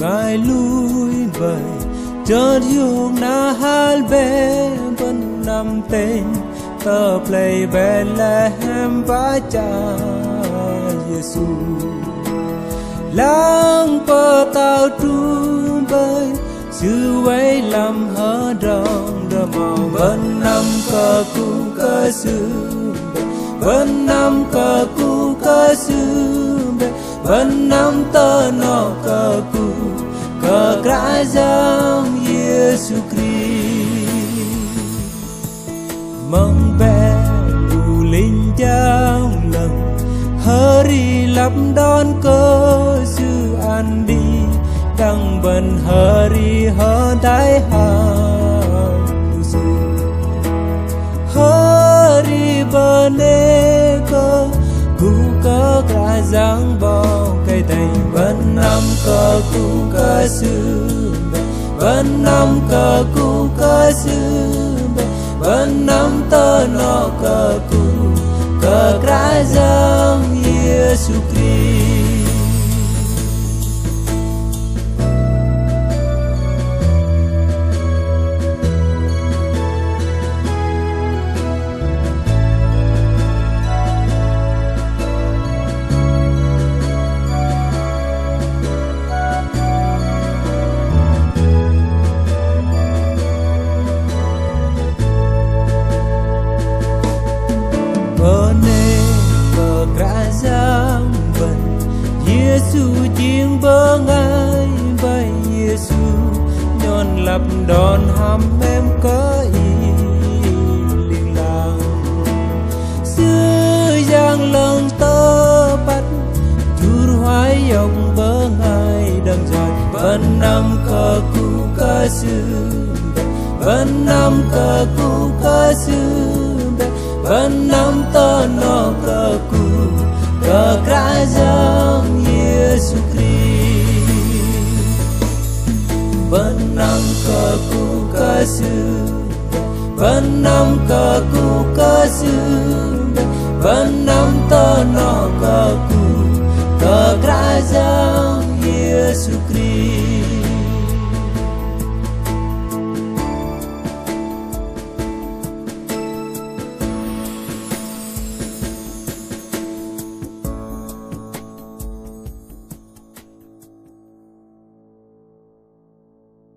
ngài lui về chợt yêu na hal be bên nằm tên tờ play Bethlehem vã cha Giêsu lang bờ tàu trung bơi sư vây làm hở rong đờ màu bên năm cờ cu cơ sư bên năm cờ cu cơ sư bên năm tơ nọ cờ cu cờ cái giang Giêsu Christ mong bé đủ linh giang lần hari lấp đón cơ sư an đi đang bần hari hơ đái hà hari bane cơ cu cơ cả giang bao cây tay bên năm cơ cu cơ sư bên năm cơ cu cơ sư bên năm tơ nọ cơ cu cơ cả giang Giêsu Christ bane bờ cả giang vần Giêsu chiêng bơ ngai bay Giêsu nhon lập đòn hàm em có ý liền làng xưa giang lần tơ bắt chur hoài dòng bơ ngai đằng dài bên năm cờ cu cơ sư bên năm cờ cu cơ sư bên năm tơ nọ cờ cu cờ cái giang Giêsu Christ bên năm cờ cu cơ sư bên năm cờ cu cơ sư